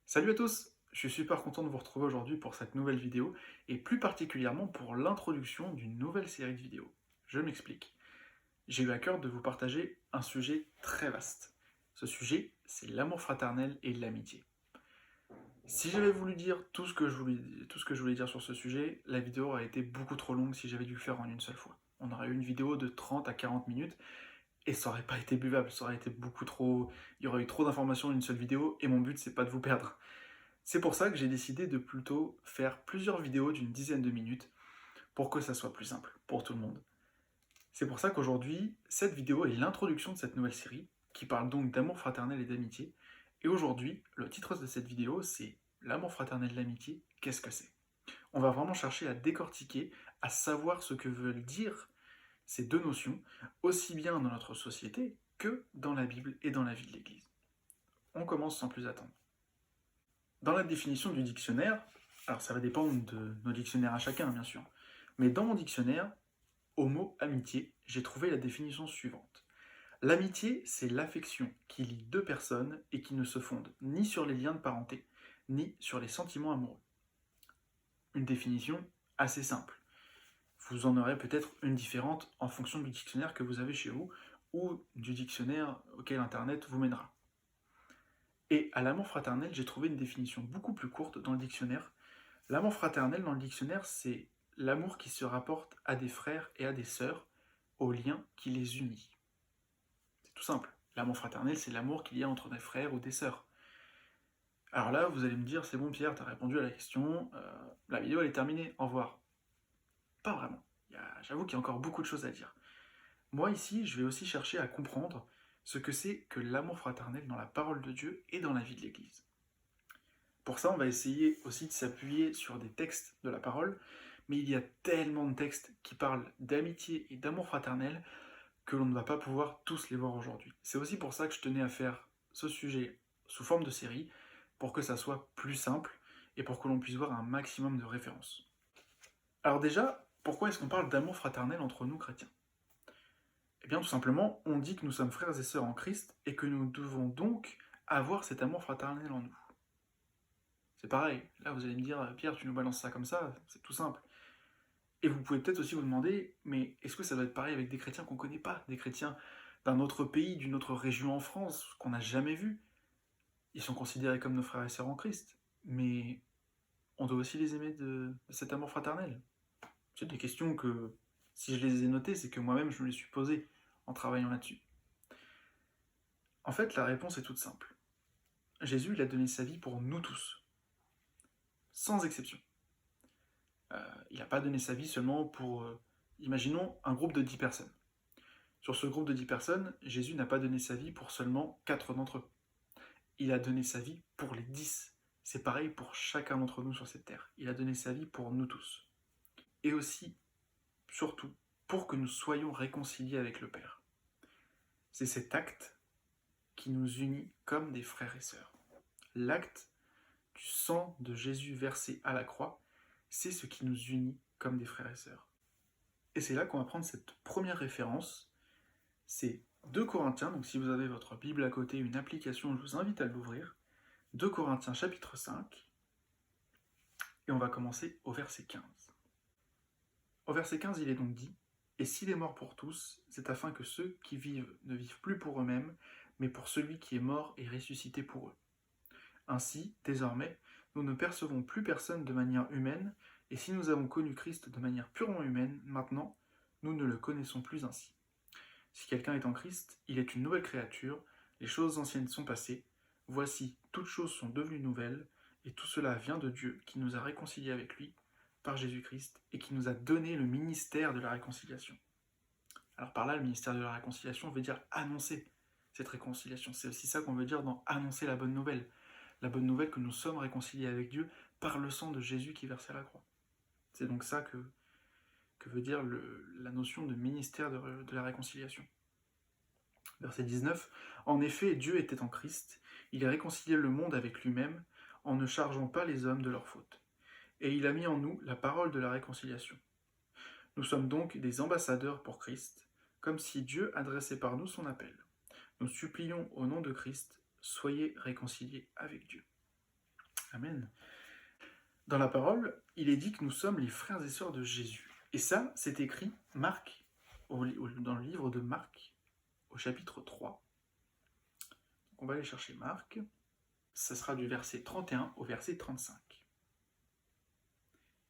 Salut à tous! Je suis super content de vous retrouver aujourd'hui pour cette nouvelle vidéo et plus particulièrement pour l'introduction d'une nouvelle série de vidéos. Je m'explique. J'ai eu à cœur de vous partager un sujet très vaste. Ce sujet, c'est l'amour fraternel et l'amitié. Si j'avais voulu dire tout ce que je voulais dire sur ce sujet, la vidéo aurait été beaucoup trop longue si j'avais dû le faire en une seule fois. On aurait eu une vidéo de 30 à 40 minutes et ça aurait pas été buvable, ça aurait été beaucoup trop. Il y aurait eu trop d'informations en une seule vidéo et mon but c'est pas de vous perdre. C'est pour ça que j'ai décidé de plutôt faire plusieurs vidéos d'une dizaine de minutes pour que ça soit plus simple pour tout le monde. C'est pour ça qu'aujourd'hui, cette vidéo est l'introduction de cette nouvelle série qui parle donc d'amour fraternel et d'amitié. Et aujourd'hui, le titre de cette vidéo, c'est l'amour fraternel et l'amitié, qu'est-ce que c'est? On va vraiment chercher à décortiquer, à savoir ce que veulent dire ces deux notions, aussi bien dans notre société que dans la Bible et dans la vie de l'Église. On commence sans plus attendre. Dans la définition du dictionnaire, alors ça va dépendre de nos dictionnaires à chacun, bien sûr, mais dans mon dictionnaire, au mot amitié, j'ai trouvé la définition suivante. L'amitié, c'est l'affection qui lie deux personnes et qui ne se fonde ni sur les liens de parenté, ni sur les sentiments amoureux. Une définition assez simple. Vous en aurez peut-être une différente en fonction du dictionnaire que vous avez chez vous ou du dictionnaire auquel Internet vous mènera. Et à l'amour fraternel, j'ai trouvé une définition beaucoup plus courte dans le dictionnaire. L'amour fraternel dans le dictionnaire, c'est l'amour qui se rapporte à des frères et à des sœurs, au lien qui les unit. C'est tout simple. L'amour fraternel, c'est l'amour qu'il y a entre des frères ou des sœurs. Alors là, vous allez me dire, c'est bon Pierre, t'as répondu à la question, la vidéo elle est terminée, au revoir. Pas vraiment. J'avoue qu'il y a encore beaucoup de choses à dire. Moi ici, je vais aussi chercher à comprendre ce que c'est que l'amour fraternel dans la parole de Dieu et dans la vie de l'Église. Pour ça, on va essayer aussi de s'appuyer sur des textes de la parole, mais il y a tellement de textes qui parlent d'amitié et d'amour fraternel que l'on ne va pas pouvoir tous les voir aujourd'hui. C'est aussi pour ça que je tenais à faire ce sujet sous forme de série, pour que ça soit plus simple et pour que l'on puisse voir un maximum de références. Alors déjà, pourquoi est-ce qu'on parle d'amour fraternel entre nous chrétiens? Eh bien tout simplement, on dit que nous sommes frères et sœurs en Christ et que nous devons donc avoir cet amour fraternel en nous. C'est pareil, là vous allez me dire, Pierre, tu nous balances ça comme ça, c'est tout simple. Et vous pouvez peut-être aussi vous demander, mais est-ce que ça doit être pareil avec des chrétiens qu'on ne connaît pas, des chrétiens d'un autre pays, d'une autre région en France, qu'on n'a jamais vu? Ils sont considérés comme nos frères et sœurs en Christ, mais on doit aussi les aimer de cet amour fraternel. C'est des questions que, si je les ai notées, c'est que moi-même je me les suis posées en travaillant là-dessus. En fait, la réponse est toute simple. Jésus, il a donné sa vie pour nous tous, sans exception. Il n'a pas donné sa vie seulement pour, imaginons, un groupe de 10 personnes. Sur ce groupe de 10 personnes, Jésus n'a pas donné sa vie pour seulement 4 d'entre eux. Il a donné sa vie pour les 10. C'est pareil pour chacun d'entre nous sur cette terre. Il a donné sa vie pour nous tous. Et aussi, surtout, pour que nous soyons réconciliés avec le Père. C'est cet acte qui nous unit comme des frères et sœurs. L'acte du sang de Jésus versé à la croix, c'est ce qui nous unit comme des frères et sœurs. Et c'est là qu'on va prendre cette première référence, c'est 2 Corinthiens, donc si vous avez votre Bible à côté, une application, je vous invite à l'ouvrir, 2 Corinthiens chapitre 5, et on va commencer au verset 15. Au verset 15, il est donc dit « Et s'il est mort pour tous, c'est afin que ceux qui vivent ne vivent plus pour eux-mêmes, mais pour celui qui est mort et ressuscité pour eux. Ainsi, désormais, nous ne percevons plus personne de manière humaine, et si nous avons connu Christ de manière purement humaine, maintenant, nous ne le connaissons plus ainsi. Si quelqu'un est en Christ, il est une nouvelle créature, les choses anciennes sont passées, voici, toutes choses sont devenues nouvelles, et tout cela vient de Dieu, qui nous a réconciliés avec lui, par Jésus-Christ, et qui nous a donné le ministère de la réconciliation. » Alors par là, le ministère de la réconciliation veut dire annoncer cette réconciliation. C'est aussi ça qu'on veut dire dans annoncer la bonne nouvelle. La bonne nouvelle que nous sommes réconciliés avec Dieu par le sang de Jésus qui est versé à la croix. C'est donc ça que veut dire la notion de ministère de la réconciliation. Verset 19. En effet, Dieu était en Christ, il a réconcilié le monde avec lui-même, en ne chargeant pas les hommes de leurs fautes. Et il a mis en nous la parole de la réconciliation. Nous sommes donc des ambassadeurs pour Christ, comme si Dieu adressait par nous son appel. Nous supplions au nom de Christ, soyez réconciliés avec Dieu. Amen. Dans la parole, il est dit que nous sommes les frères et sœurs de Jésus. Et ça, c'est écrit Marc, dans le livre de Marc, au chapitre 3. Donc on va aller chercher Marc. Ça sera du verset 31 au verset 35.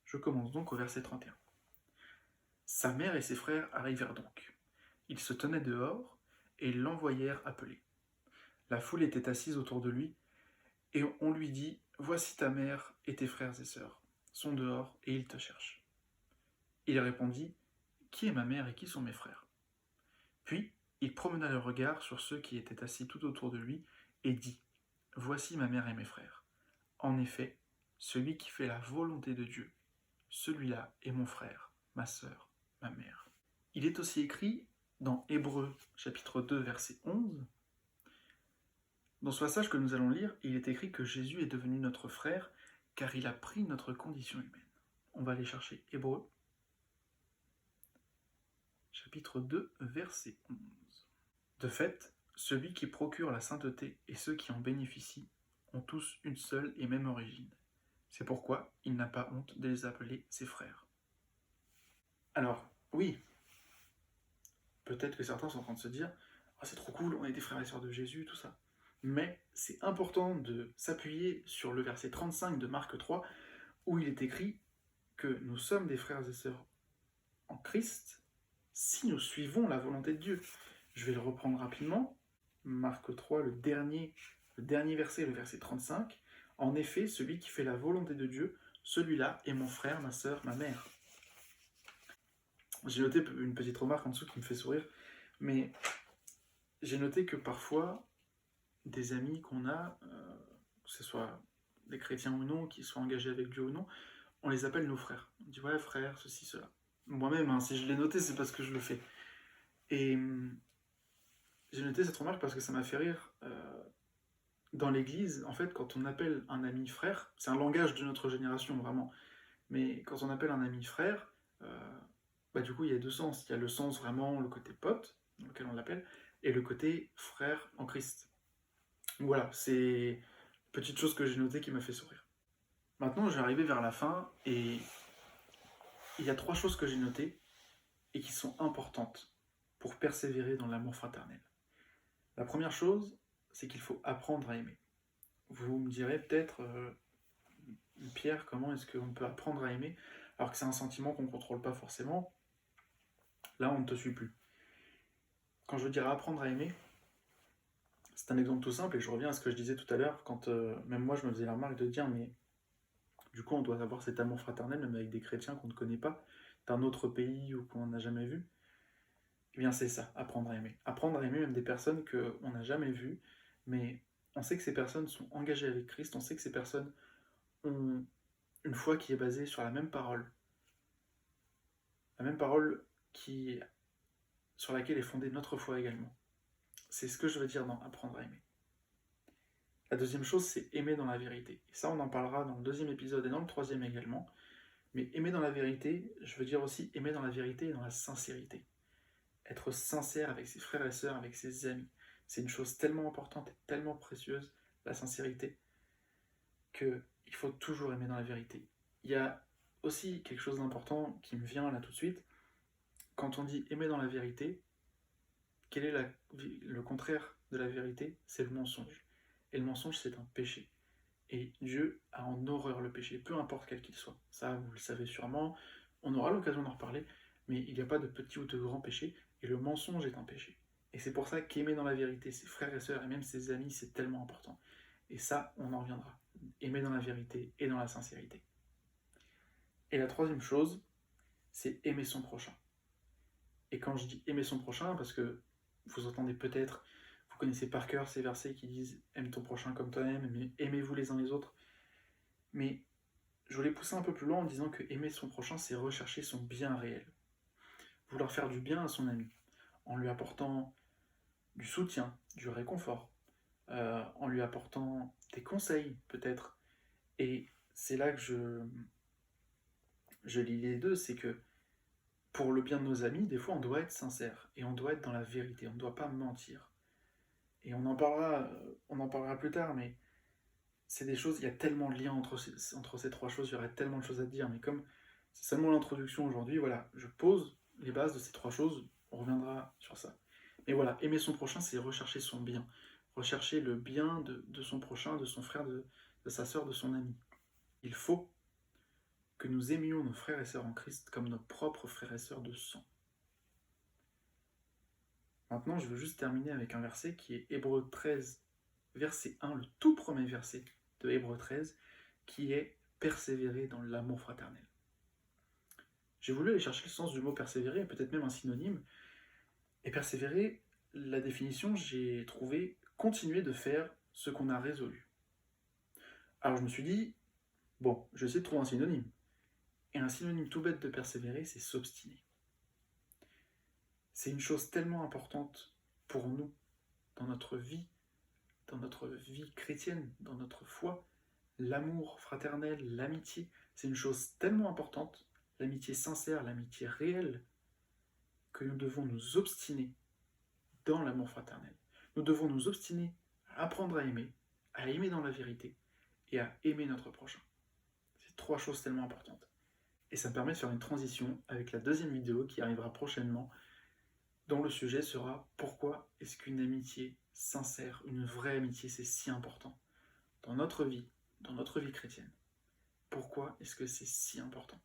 Je commence donc au verset 31. Sa mère et ses frères arrivèrent donc. Ils se tenaient dehors et l'envoyèrent appeler. La foule était assise autour de lui, et on lui dit « Voici ta mère et tes frères et sœurs, sont dehors et ils te cherchent. » Il répondit « Qui est ma mère et qui sont mes frères ?» Puis il promena le regard sur ceux qui étaient assis tout autour de lui et dit « Voici ma mère et mes frères. En effet, celui qui fait la volonté de Dieu, celui-là est mon frère, ma sœur, ma mère. » Il est aussi écrit dans Hébreux chapitre 2 verset 11. Dans ce passage que nous allons lire, il est écrit que Jésus est devenu notre frère car il a pris notre condition humaine. On va aller chercher Hébreux chapitre 2 verset 11. De fait, celui qui procure la sainteté et ceux qui en bénéficient ont tous une seule et même origine. C'est pourquoi il n'a pas honte de les appeler ses frères. Alors, oui, peut-être que certains sont en train de se dire « Oh, c'est trop cool, on est des frères et sœurs de Jésus, tout ça. » Mais c'est important de s'appuyer sur le verset 35 de Marc 3, où il est écrit que nous sommes des frères et sœurs en Christ si nous suivons la volonté de Dieu. Je vais le reprendre rapidement. Marc 3, le dernier verset, le verset 35. En effet, celui qui fait la volonté de Dieu, celui-là est mon frère, ma sœur, ma mère. J'ai noté une petite remarque en dessous qui me fait sourire, mais j'ai noté que parfois, des amis qu'on a, que ce soit des chrétiens ou non, qui soient engagés avec Dieu ou non, on les appelle nos frères. On dit ouais frère, ceci, cela. Moi-même, hein, si je l'ai noté, c'est parce que je le fais. Et j'ai noté cette remarque parce que ça m'a fait rire. Dans l'église, en fait, quand on appelle un ami frère, c'est un langage de notre génération, vraiment, mais quand on appelle un ami frère, du coup, il y a deux sens. Il y a le sens vraiment, le côté pote, dans lequel on l'appelle, et le côté frère en Christ. Voilà, c'est une petite chose que j'ai notée qui m'a fait sourire. Maintenant, je vais arriver vers la fin, et il y a 3 choses que j'ai notées, et qui sont importantes pour persévérer dans l'amour fraternel. La première chose, c'est qu'il faut apprendre à aimer. Vous me direz peut-être, Pierre, comment est-ce qu'on peut apprendre à aimer alors que c'est un sentiment qu'on ne contrôle pas forcément? Là, on ne te suit plus. Quand je dirais apprendre à aimer, c'est un exemple tout simple, et je reviens à ce que je disais tout à l'heure, quand même moi je me faisais la remarque de dire, mais du coup on doit avoir cet amour fraternel, même avec des chrétiens qu'on ne connaît pas, d'un autre pays ou qu'on n'a jamais vu. Eh bien c'est ça, apprendre à aimer. Apprendre à aimer même des personnes qu'on n'a jamais vues, mais on sait que ces personnes sont engagées avec Christ, on sait que ces personnes ont une foi qui est basée sur la même parole sur laquelle est fondée notre foi également. C'est ce que je veux dire dans apprendre à aimer. La deuxième chose, c'est aimer dans la vérité. Et ça, on en parlera dans le 2e épisode et dans le 3e également. Mais aimer dans la vérité, je veux dire aussi aimer dans la vérité et dans la sincérité. Être sincère avec ses frères et sœurs, avec ses amis. C'est une chose tellement importante et tellement précieuse, la sincérité, qu'il faut toujours aimer dans la vérité. Il y a aussi quelque chose d'important qui me vient là tout de suite. Quand on dit aimer dans la vérité, quel est le contraire de la vérité? C'est le mensonge. Et le mensonge, c'est un péché. Et Dieu a en horreur le péché, peu importe quel qu'il soit. Ça, vous le savez sûrement, on aura l'occasion d'en reparler, mais il n'y a pas de petit ou de grand péché, et le mensonge est un péché. Et c'est pour ça qu'aimer dans la vérité ses frères et sœurs, et même ses amis, c'est tellement important. Et ça, on en reviendra. Aimer dans la vérité et dans la sincérité. Et la troisième chose, c'est aimer son prochain. Et quand je dis aimer son prochain, parce que vous entendez peut-être, vous connaissez par cœur ces versets qui disent « Aime ton prochain comme toi-même, aimez-vous les uns les autres ». Mais je voulais pousser un peu plus loin en disant que aimer son prochain, c'est rechercher son bien réel. Vouloir faire du bien à son ami, en lui apportant du soutien, du réconfort, en lui apportant des conseils peut-être. Et c'est là que je lis les deux, c'est que pour le bien de nos amis, des fois on doit être sincère, et on doit être dans la vérité, on ne doit pas mentir. Et on en parlera plus tard, mais c'est des choses, il y a tellement de liens entre ces trois choses, il y aurait tellement de choses à dire, mais comme c'est seulement l'introduction aujourd'hui, voilà, je pose les bases de ces trois choses, on reviendra sur ça. Mais voilà, aimer son prochain, c'est rechercher son bien, rechercher le bien de son prochain, de son frère, de sa sœur, de son ami. Il faut que nous aimions nos frères et sœurs en Christ comme nos propres frères et sœurs de sang. Maintenant, je veux juste terminer avec un verset qui est Hébreux 13, verset 1, le tout premier verset de Hébreux 13, qui est « persévérer dans l'amour fraternel ». J'ai voulu aller chercher le sens du mot persévérer, peut-être même un synonyme, et persévérer, la définition, j'ai trouvé continuer de faire ce qu'on a résolu. Alors je me suis dit, bon, je vais essayer de trouver un synonyme. Et un synonyme tout bête de persévérer, c'est s'obstiner. C'est une chose tellement importante pour nous, dans notre vie chrétienne, dans notre foi. L'amour fraternel, l'amitié, c'est une chose tellement importante, l'amitié sincère, l'amitié réelle, que nous devons nous obstiner dans l'amour fraternel. Nous devons nous obstiner à apprendre à aimer dans la vérité, et à aimer notre prochain. C'est trois choses tellement importantes. Et ça me permet de faire une transition avec la deuxième vidéo qui arrivera prochainement, dont le sujet sera « Pourquoi est-ce qu'une amitié sincère, une vraie amitié, c'est si important dans notre vie chrétienne? Pourquoi est-ce que c'est si important ?»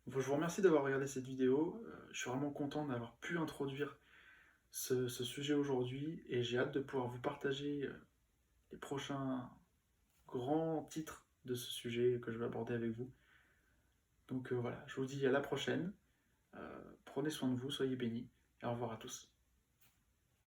Je vous remercie d'avoir regardé cette vidéo, je suis vraiment content d'avoir pu introduire ce sujet aujourd'hui, et j'ai hâte de pouvoir vous partager les prochains grands titres de ce sujet que je vais aborder avec vous. Donc voilà, je vous dis à la prochaine, prenez soin de vous, soyez bénis, et au revoir à tous.